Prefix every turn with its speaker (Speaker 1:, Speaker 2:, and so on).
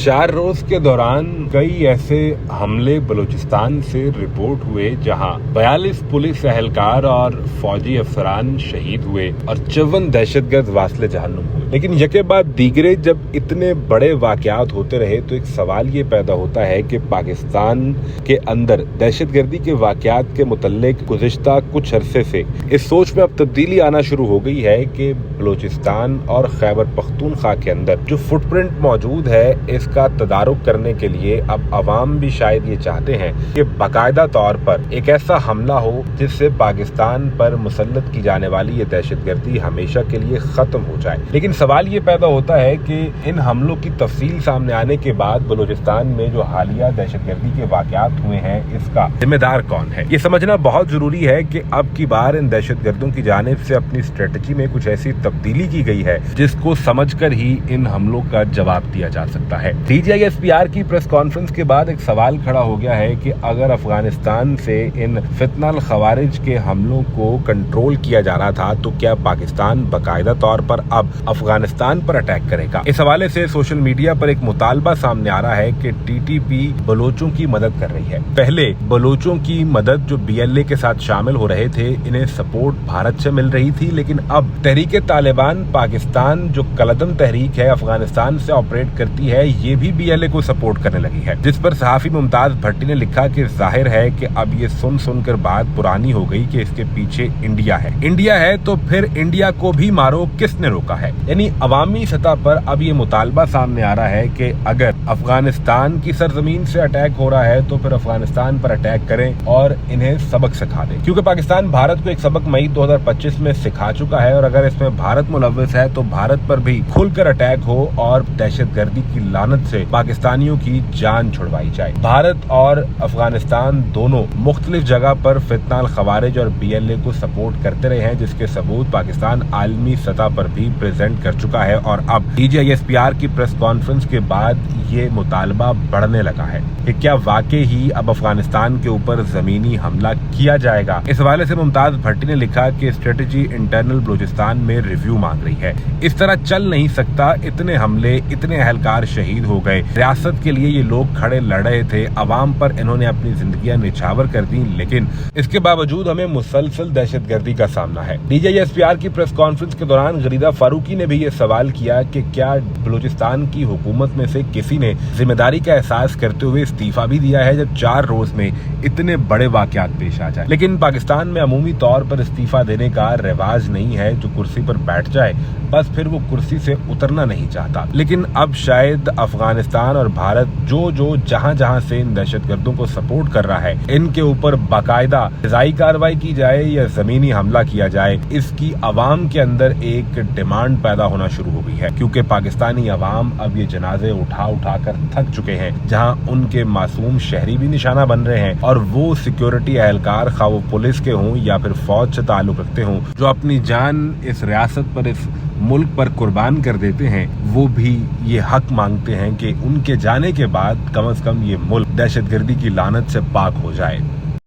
Speaker 1: 4 रोज के दौरान कई ऐसे हमले बलूचिस्तान से रिपोर्ट हुए जहां 42 पुलिस एहलकार और फौजी अफसरान शहीद हुए और 54 दहशतगर्द वास्ले जहन्नुम हुए। लेकिन यके बाद दीगरे जब इतने बड़े वाकयात होते रहे तो एक सवाल ये पैदा होता है कि पाकिस्तान के अंदर दहशतगर्दी के वाकयात के मुतल्लिक गुज़िश्ता कुछ अरसे से इस सोच में अब तब्दीली आना शुरू हो गई है कि बलूचिस्तान और खैबर पख्तूनख्वा के अंदर जो फुटप्रिंट मौजूद है इसका तदारुक करने के लिए अब अवाम भी शायद ये चाहते हैं कि बाकायदा तौर पर एक ऐसा हमला हो जिससे पाकिस्तान पर मुसल्लत की जाने वाली ये दहशतगर्दी हमेशा के लिए खत्म हो जाए। लेकिन सवाल ये पैदा होता है कि इन हमलों की तफसील सामने आने के बाद बलूचिस्तान में जो हालिया दहशतगर्दी के वाकयात हुए हैं इसका जिम्मेदार कौन है, ये समझना बहुत जरूरी है कि अब की बार इन दहशतगर्दों की जानिब से अपनी स्ट्रेटजी में कुछ ऐसी तब्दीली की गई है जिसको समझकर ही इन हमलों का जवाब दिया जा सकता है। DGISPR की प्रेस कॉन्फ्रेंस के बाद एक सवाल खड़ा हो गया है कि अगर अफगानिस्तान से इन फितनल खवारिज के हमलों को कंट्रोल किया जा रहा था तो क्या पाकिस्तान बाकायदा तौर पर अब अफगानिस्तान पर अटैक करेगा। इस हवाले से सोशल मीडिया पर एक मुतालबा सामने आ रहा है कि TTP बलोचों की मदद कर रही है। पहले बलोचों की मदद जो BLA के साथ शामिल हो रहे थे इन्हें सपोर्ट भारत से मिल रही थी, लेकिन अब तहरीक तालिबान पाकिस्तान जो कलदम तहरीक है अफगानिस्तान से ऑपरेट करती है ये भी BLA को सपोर्ट करने लगी है, जिस पर सहाफी मुमताज भट्टी ने लिखा कि जाहिर है कि अब ये सुनकर बात पुरानी हो गई कि इसके पीछे इंडिया है तो फिर इंडिया को भी मारो, किसने रोका है। यानी अवामी सतह पर अब ये मुतालबा सामने आ रहा है कि अगर अफगानिस्तान की सरजमीन से अटैक हो रहा है तो फिर अफगानिस्तान पर अटैक करें और इन्हें सबक सिखा दें, क्योंकि पाकिस्तान भारत को एक सबक मई 2025 में सिखा चुका है और अगर इसमें भारत मुलव्वस है तो भारत पर भी खुलकर अटैक हो और दहशतगर्दी की लानत से पाकिस्तानियों की जान छुड़वाई जाए। भारत और अफगानिस्तान दोनों मुख्तलिफ जगह पर फितनल खवारिज और BLA को सपोर्ट करते रहे हैं, जिसके सबूत पाकिस्तान आलमी सतह पर भी प्रेजेंट कर चुका है और अब DGISPR की प्रेस कॉन्फ्रेंस के बाद ये मुतालबा बढ़ने लगा है कि क्या वाकई ही अब अफगानिस्तान के ऊपर जमीनी हमला किया जाएगा। इस हवाले से मुमताज भट्टी ने लिखा कि स्ट्रेटेजी इंटरनल बलूचिस्तान में रिव्यू मांग रही है। इस तरह चल नहीं सकता, इतने हमले, इतने एहलकार शहीद हो गए, रियासत के लिए ये लोग खड़े लड़ रहे थे, अवाम पर इन्होंने अपनी जिंदगियां निछावर कर दी, लेकिन इसके बावजूद हमें मुसलसल दहशतगर्दी का सामना है। DGISPR की प्रेस कॉन्फ्रेंस के दौरान गरीदा फारूकी ने भी ये सवाल किया कि क्या बलूचिस्तान की हुकूमत में से किसी ने जिम्मेदारी का एहसास करते हुए इस्तीफा भी दिया है जब 4 रोज में इतने बड़े वाकयात पेश आ जाए। लेकिन पाकिस्तान में अमूमी तौर पर इस्तीफा देने का रिवाज नहीं है, जो कुर्सी पर बैठ जाए बस फिर वो कुर्सी से उतरना नहीं चाहता। लेकिन अब शायद अफगानिस्तान और भारत जो जहां से इन दहशतगर्दों को सपोर्ट कर रहा है इनके ऊपर बाकायदा फिजाई कार्रवाई की जाए या जमीनी हमला किया जाए, इसकी अवाम के अंदर एक डिमांड पैदा होना शुरू हो गई है, क्योंकि पाकिस्तानी अवाम अब ये जनाजे उठा कर थक चुके हैं, जहां उनके मासूम शहरी भी निशाना बन रहे हैं और वो सिक्योरिटी एहलकार खा वो पुलिस के हों या फिर फौज से ताल्लुक रखते हों जो अपनी जान इस रियासत पर, इस मुल्क पर कुर्बान कर देते हैं, वो भी ये हक मांगते हैं कि उनके जाने के बाद कम से कम ये मुल्क दहशतगर्दी की लानत से पाक हो जाए।